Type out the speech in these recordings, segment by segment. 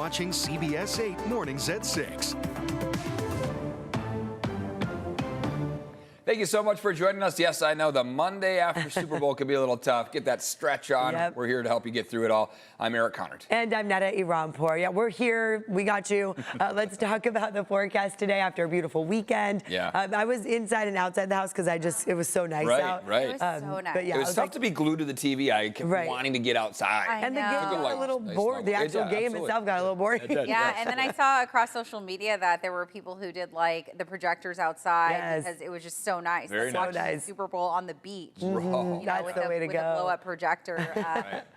watching CBS 8 Mornings at 6. Thank you so much for joining us. Yes, I know the Monday after Super Bowl could be a little tough. Get that stretch on. Yep. We're here to help you get through it all. I'm Eric Conard. And I'm Netta Iranpour. Yeah, we're here. We got you. Let's talk about the forecast today after a beautiful weekend. Yeah. I was inside and outside the house because it was so nice out. Right. It was so nice. But yeah, It was tough to be glued to the TV. I kept wanting to get outside. And the game got a little bored. The actual game itself got a little boring. Yeah, and then I saw across social media that there were people who did like the projectors outside because it was just so nice. Very Let's watch nice. the Super Bowl on the beach. Raw. You know, That's with the way to with go. a blow-up projector.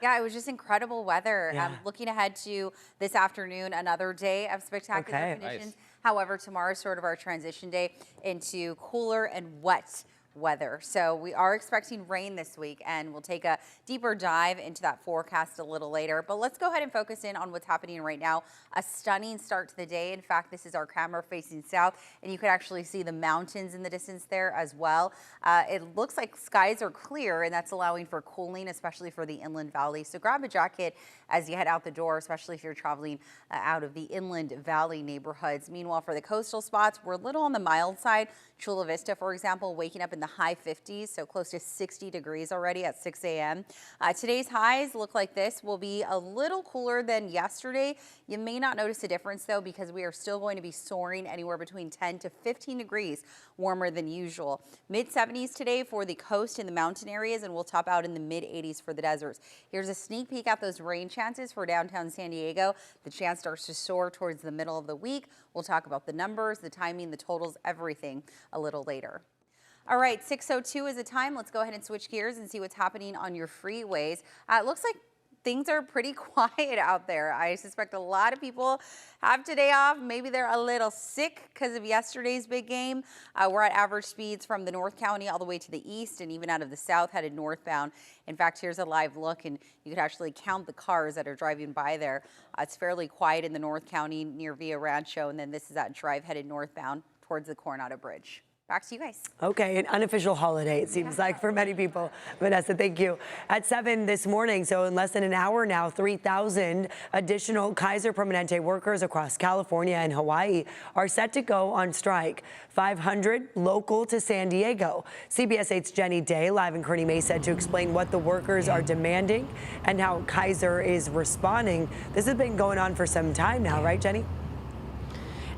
Yeah, it was just incredible weather. Yeah. Looking ahead to this afternoon, another day of spectacular conditions. Nice. However, tomorrow is sort of our transition day into cooler and wet weather. So we are expecting rain this week, and we'll take a deeper dive into that forecast a little later. But let's go ahead and focus in on what's happening right now. A stunning start to the day. In fact, this is our camera facing south, and you could actually see the mountains in the distance there as well. It looks like skies are clear, and that's allowing for cooling, especially for the inland valley. So grab a jacket as you head out the door, especially if you're traveling out of the inland valley neighborhoods. Meanwhile, for the coastal spots, we're a little on the mild side. Chula Vista, for example, waking up in the high 50s, so close to 60 degrees already at 6 a.m. Today's highs look like this. Will be a little cooler than yesterday. You may not notice a difference, though, because we are still going to be soaring anywhere between 10 to 15 degrees warmer than usual. Mid-70s today for the coast and the mountain areas, and we'll top out in the mid-80s for the deserts. Here's a sneak peek at those rain chances for downtown San Diego. The chance starts to soar towards the middle of the week. We'll talk about the numbers, the timing, the totals, everything a little later. All right, 6:02 is the time. Let's go ahead and switch gears and see what's happening on your freeways. It looks like things are pretty quiet out there. I suspect a lot of people have today off. Maybe they're a little sick because of yesterday's big game. We're at average speeds from the North County all the way to the east and even out of the south headed northbound. In fact, here's a live look, and you could actually count the cars that are driving by there. It's fairly quiet in the North County near Villa Rancho, and then this is that drive headed northbound towards the Coronado Bridge. Back to you guys. Okay, an unofficial holiday, it seems like, for many people. Vanessa, thank you. At 7 this morning, so in less than an hour now, 3,000 additional Kaiser Permanente workers across California and Hawaii are set to go on strike. 500 local to San Diego. CBS 8's Jenny Day live in Kearny Mesa to explain what the workers are demanding and how Kaiser is responding. This has been going on for some time now, right, Jenny?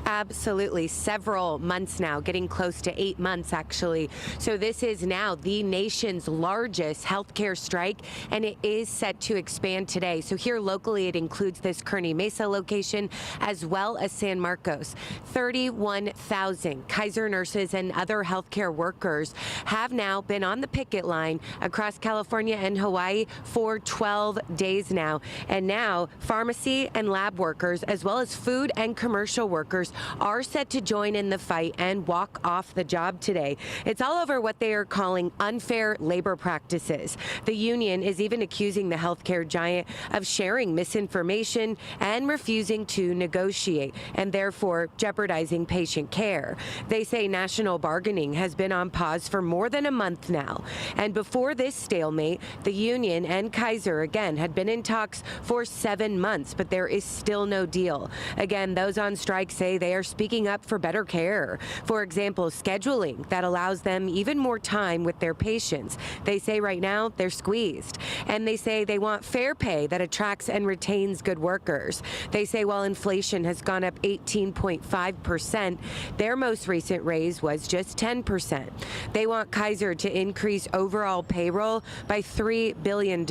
Absolutely. Several months now, getting close to 8 months, actually. So this is now the nation's largest healthcare strike, and it is set to expand today. So here locally, it includes this Kearny Mesa location, as well as San Marcos. 31,000 Kaiser nurses and other healthcare workers have now been on the picket line across California and Hawaii for 12 days now. And now pharmacy and lab workers, as well as food and commercial workers, are set to join in the fight and walk off the job today. It's all over what they are calling unfair labor practices. The union is even accusing the healthcare giant of sharing misinformation and refusing to negotiate, and therefore jeopardizing patient care. They say national bargaining has been on pause for more than a month now. And before this stalemate, the union and Kaiser again had been in talks for 7 months, but there is still no deal. Again, those on strike say they are speaking up for better care. For example, scheduling that allows them even more time with their patients. They say right now they're squeezed. And they say they want fair pay that attracts and retains good workers. They say while inflation has gone up 18.5%, their most recent raise was just 10%. They want Kaiser to increase overall payroll by $3 billion,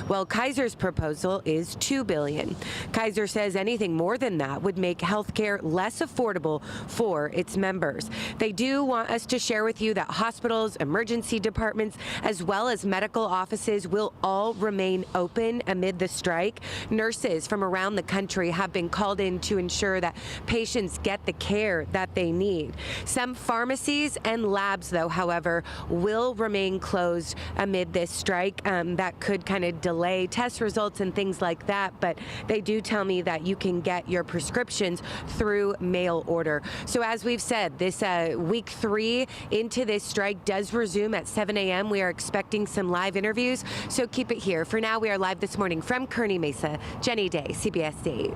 while Kaiser's proposal is $2 billion. Kaiser says anything more than that would make healthcare less affordable for its members. They do want us to share with you that hospitals, emergency departments, as well as medical offices will all remain open amid the strike. Nurses from around the country have been called in to ensure that patients get the care that they need. Some pharmacies and labs, though, however, will remain closed amid this strike. That could kind of delay test results and things like that, but they do tell me that you can get your prescriptions through mail order. So as we've said, this week 3 into this strike does resume at 7 a.m. We are expecting some live interviews, so keep it here. For now, we are live this morning from Kearny Mesa. Jenny Day, CBS 8.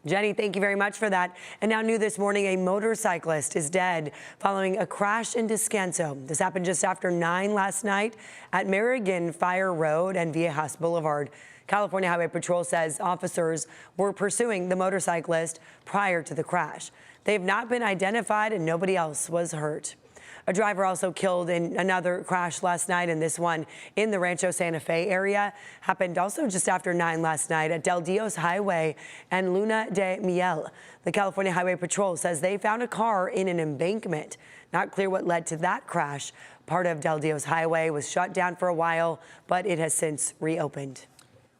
Jenny, thank you very much for that. And now new this morning, a motorcyclist is dead following a crash into Scanso. This happened just after 9 last night at Merrigan Fire Road and Viejas Boulevard. California Highway Patrol says officers were pursuing the motorcyclist prior to the crash. They have not been identified and nobody else was hurt. A driver also killed in another crash last night, and this one in the Rancho Santa Fe area happened also just after 9 last night at Del Dios Highway and Luna de Miel. The California Highway Patrol says they found a car in an embankment. Not clear what led to that crash. Part of Del Dios Highway was shut down for a while, but it has since reopened.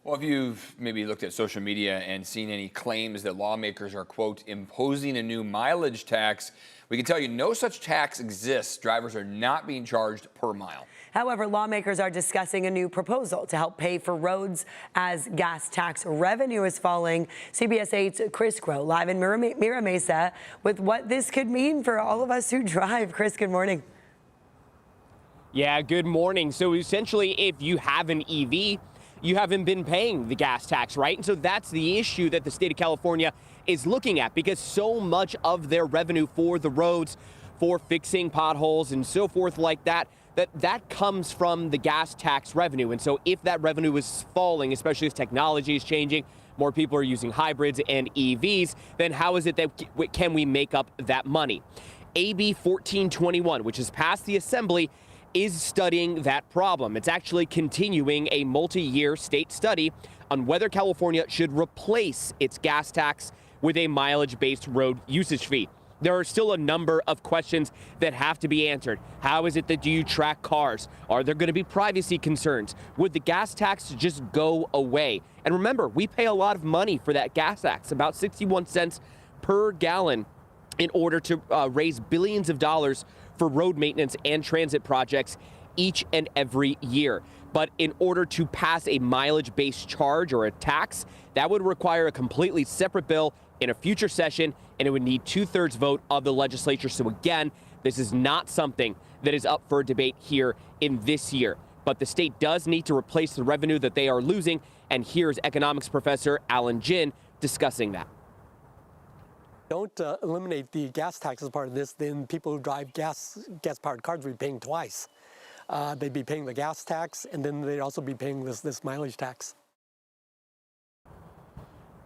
Well, if you've maybe looked at social media and seen any claims that lawmakers are, quote, imposing a new mileage tax, we can tell you no such tax exists. Drivers are not being charged per mile. However, lawmakers are discussing a new proposal to help pay for roads as gas tax revenue is falling. CBS 8's Chris Crow live in Mira Mesa with what this could mean for all of us who drive. Chris, good morning. Yeah, good morning. So essentially, if you have an EV, you haven't been paying the gas tax, right? And so that's the issue that the state of California is looking at, because so much of their revenue for the roads, for fixing potholes and so forth like that, that comes from the gas tax revenue. And so if that revenue is falling, especially as technology is changing, more people are using hybrids and EVs, then how is it that can we make up that money? AB 1421, which has passed the Assembly, is studying that problem. It's actually continuing a multi-year state study on whether California should replace its gas tax with a mileage-based road usage fee. There are still a number of questions that have to be answered. How is it that you track cars? Are there going to be privacy concerns? Would the gas tax just go away? And remember, we pay a lot of money for that gas tax, about 61 cents per gallon, in order to raise billions of dollars for road maintenance and transit projects each and every year. But in order to pass a mileage-based charge or a tax, that would require a completely separate bill in a future session, and it would need 2/3 vote of the legislature. So again, this is not something that is up for debate here in this year. But the state does need to replace the revenue that they are losing, and here's economics professor Alan Jin discussing that. Don't eliminate the gas tax as part of this, then people who drive gas-powered cars would be paying twice. They'd be paying the gas tax, and then they'd also be paying this mileage tax.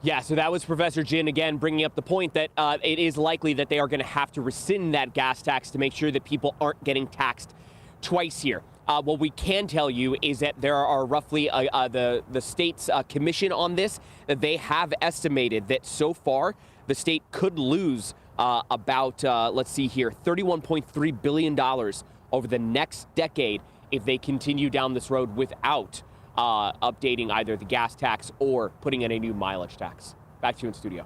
Yeah, so that was Professor Jin again bringing up the point that it is likely that they are going to have to rescind that gas tax to make sure that people aren't getting taxed twice here. What we can tell you is that there are roughly the state's commission on this, that they have estimated that so far the state could lose about, let's see here, $31.3 billion over the next decade if they continue down this road without updating either the gas tax or putting in a new mileage tax. Back to you in studio.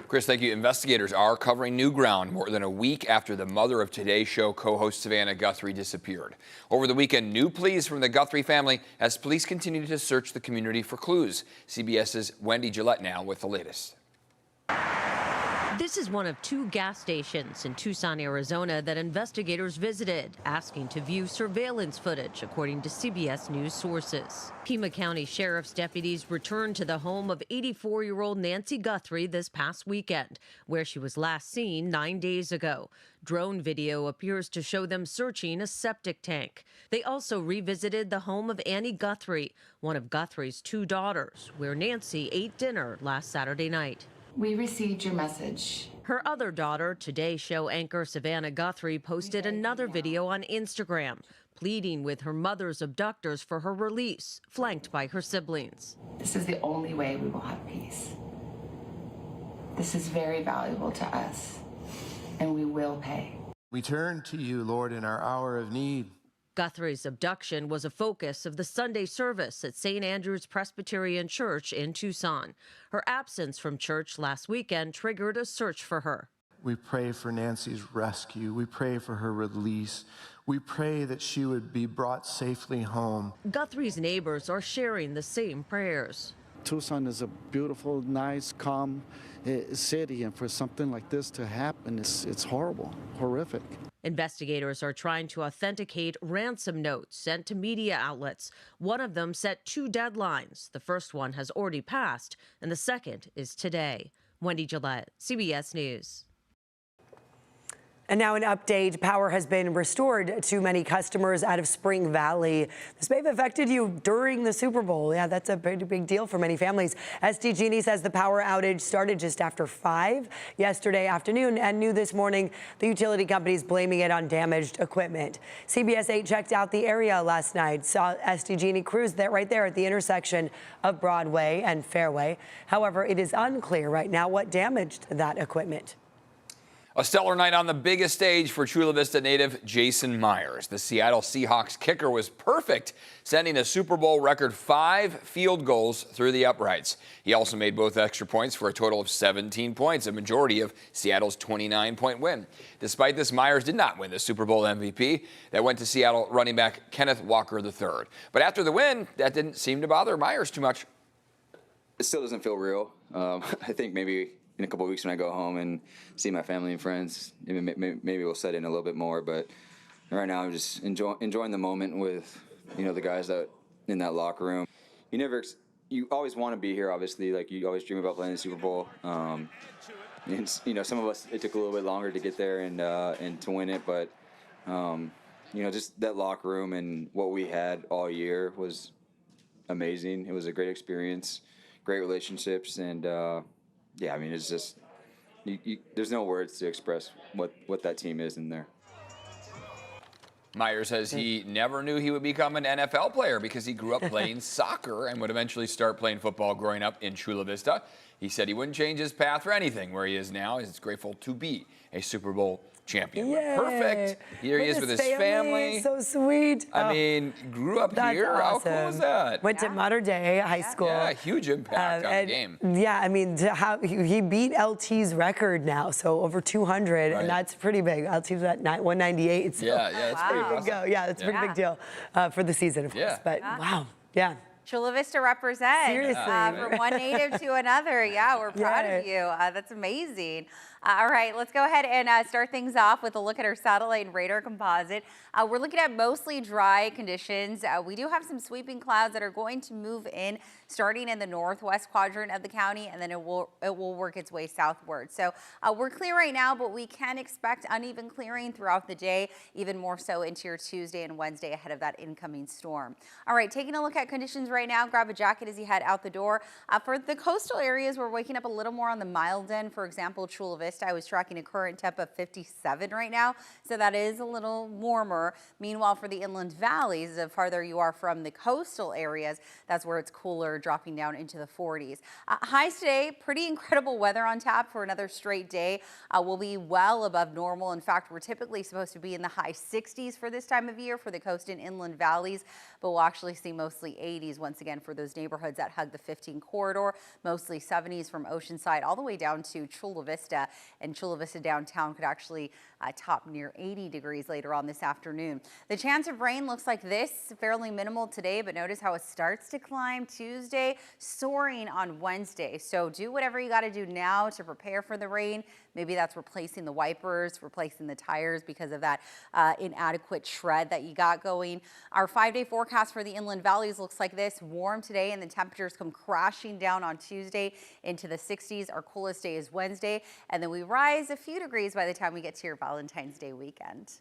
Chris, thank you. Investigators are covering new ground more than a week after the mother of Today's Show co-host Savannah Guthrie disappeared. Over the weekend, new pleas from the Guthrie family as police continue to search the community for clues. CBS's Wendy Gillette now with the latest. This is one of 2 gas stations in Tucson, Arizona that investigators visited, asking to view surveillance footage, according to CBS News sources. Pima County Sheriff's deputies returned to the home of 84-year-old Nancy Guthrie this past weekend, where she was last seen 9 days ago. Drone video appears to show them searching a septic tank. They also revisited the home of Annie Guthrie, one of Guthrie's 2 daughters, where Nancy ate dinner last Saturday night. We received your message. Her other daughter, Today Show anchor Savannah Guthrie, posted another video on Instagram, pleading with her mother's abductors for her release, flanked by her siblings. This is the only way we will have peace. This is very valuable to us, and we will pay. We turn to you, Lord, in our hour of need. Guthrie's abduction was a focus of the Sunday service at St. Andrew's Presbyterian Church in Tucson. Her absence from church last weekend triggered a search for her. We pray for Nancy's rescue. We pray for her release. We pray that she would be brought safely home. Guthrie's neighbors are sharing the same prayers. Tucson is a beautiful, nice, calm city, and for something like this to happen, it's horrible, horrific. Investigators are trying to authenticate ransom notes sent to media outlets. One of them set 2 deadlines. The first one has already passed, and the second is today. Wendy Gillette, CBS News. And now an update. Power has been restored to many customers out of Spring Valley. This may have affected you during the Super Bowl. Yeah, that's a pretty big deal for many families. SDG&E says the power outage started just after 5 yesterday afternoon and new this morning. The utility company is blaming it on damaged equipment. CBS 8 checked out the area last night, saw SDG&E crews right there at the intersection of Broadway and Fairway. However, it is unclear right now what damaged that equipment. A stellar night on the biggest stage for Chula Vista native Jason Myers. The Seattle Seahawks kicker was perfect, sending a Super Bowl record 5 field goals through the uprights. He also made both extra points for a total of 17 points, a majority of Seattle's 29-point win. Despite this, Myers did not win the Super Bowl MVP. That went to Seattle running back Kenneth Walker III. But after the win, that didn't seem to bother Myers too much. It still doesn't feel real. I think maybe in a couple of weeks when I go home and see my family and friends, maybe we'll set in a little bit more. But right now, I'm just enjoying the moment with, the guys that in that locker room. You always want to be here, obviously. Like, you always dream about playing the Super Bowl. And, some of us, it took a little bit longer to get there and to win it. But, just that locker room and what we had all year was amazing. It was a great experience, great relationships, and it's just there's no words to express what that team is in there. Myers says he never knew he would become an NFL player because he grew up playing soccer and would eventually start playing football growing up in Chula Vista. He said he wouldn't change his path for anything. Where he is now, he's grateful to be a Super Bowl champion. Yay. Perfect. Here he is with his family. So sweet. I mean, grew up here. Awesome. How cool is that? Went to Mater Dei High School. Yeah, huge impact on the game. Yeah, I mean, he beat LT's record now, so over 200, Right. and that's pretty big. LT's at 198. So Yeah, that's pretty impressive. Yeah, that's a pretty big deal for the season, of course. But wow, yeah. Chula Vista represent. Seriously. From one native to another. Yeah, we're proud of you. That's amazing. All right, let's go ahead and start things off with a look at our satellite and radar composite. We're looking at mostly dry conditions. We do have some sweeping clouds that are going to move in starting in the northwest quadrant of the county, and then it will work its way southward. So we're clear right now, but we can expect uneven clearing throughout the day, even more so into your Tuesday and Wednesday ahead of that incoming storm. All right, taking a look at conditions right now, grab a jacket as you head out the door. For the coastal areas, we're waking up a little more on the mild end. For example, Chula Vista, I was tracking a current temp of 57 right now, so that is a little warmer. Meanwhile, for the inland valleys, the farther you are from the coastal areas, that's where it's cooler, dropping down into the 40s. Highs today, pretty incredible weather on tap for another straight day. We'll be well above normal. In fact, we're typically supposed to be in the high 60s for this time of year for the coast and inland valleys, but we'll actually see mostly 80s once again for those neighborhoods that hug the 15 corridor, mostly 70s from Oceanside all the way down to Chula Vista, and Chula Vista downtown could actually top near 80 degrees later on this afternoon. The chance of rain looks like this, fairly minimal today, but notice how it starts to climb Tuesday, soaring on Wednesday. So do whatever you got to do now to prepare for the rain. Maybe that's replacing the wipers, replacing the tires because of that inadequate shred that you got going. Our 5-day forecast for the inland valleys looks like this. Warm today, and the temperatures come crashing down on Tuesday into the 60s. Our coolest day is Wednesday, and then we rise a few degrees by the time we get to your Valentine's Day weekend.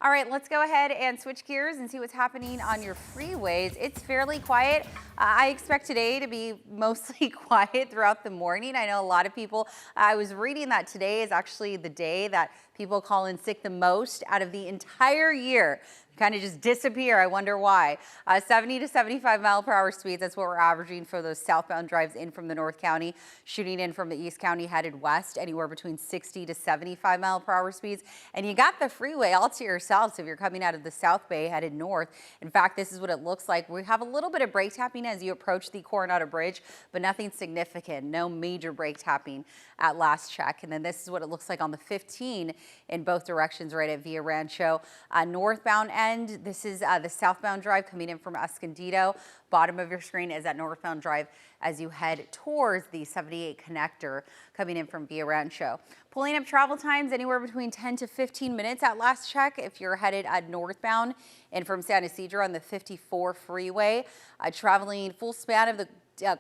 All right, let's go ahead and switch gears and see what's happening on your freeways. It's fairly quiet. I expect today to be mostly quiet throughout the morning. I know a lot of people, I was reading that today is actually the day that people call in sick the most out of the entire year. Kind of just disappear. I wonder why. 70 to 75 mile per hour speeds. That's what we're averaging for those southbound drives in from the North County, shooting in from the East County headed west, anywhere between 60 to 75 mile per hour speeds. And you got the freeway all to yourself. So if you're coming out of the South Bay headed north, in fact, this is what it looks like. We have a little bit of brake tapping as you approach the Coronado Bridge, but nothing significant. No major brake tapping at last check. And then this is what it looks like on the 15 in both directions right at Villa Rancho. Northbound end, this is the southbound drive coming in from Escondido. Bottom of your screen is that northbound drive as you head towards the 78 connector coming in from Villa Rancho. Pulling up travel times anywhere between 10 to 15 minutes at last check if you're headed northbound and from San Ysidro on the 54 freeway. Traveling full span of the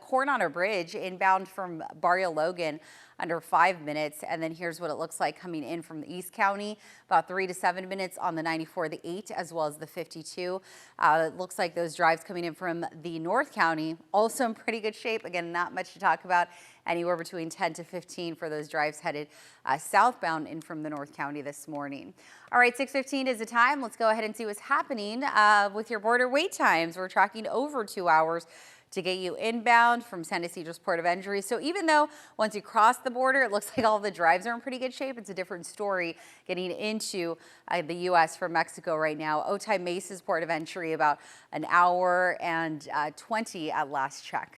Coronado Bridge inbound from Barrio Logan under 5 minutes. And then here's what it looks like coming in from the East County, about 3 to 7 minutes on the 94, the 8, as well as the 52. It looks like those drives coming in from the North County also in pretty good shape. Again, not much to talk about. Anywhere between 10 to 15 for those drives headed southbound in from the North County this morning. All right, 6:15 is the time. Let's go ahead and see what's happening with your border wait times. We're tracking over 2 hours to get you inbound from San Ysidro's Port of Entry. So even though once you cross the border, it looks like all the drives are in pretty good shape, it's a different story getting into the U.S. from Mexico right now. Otay Mesa's Port of Entry about an hour and 20 at last check.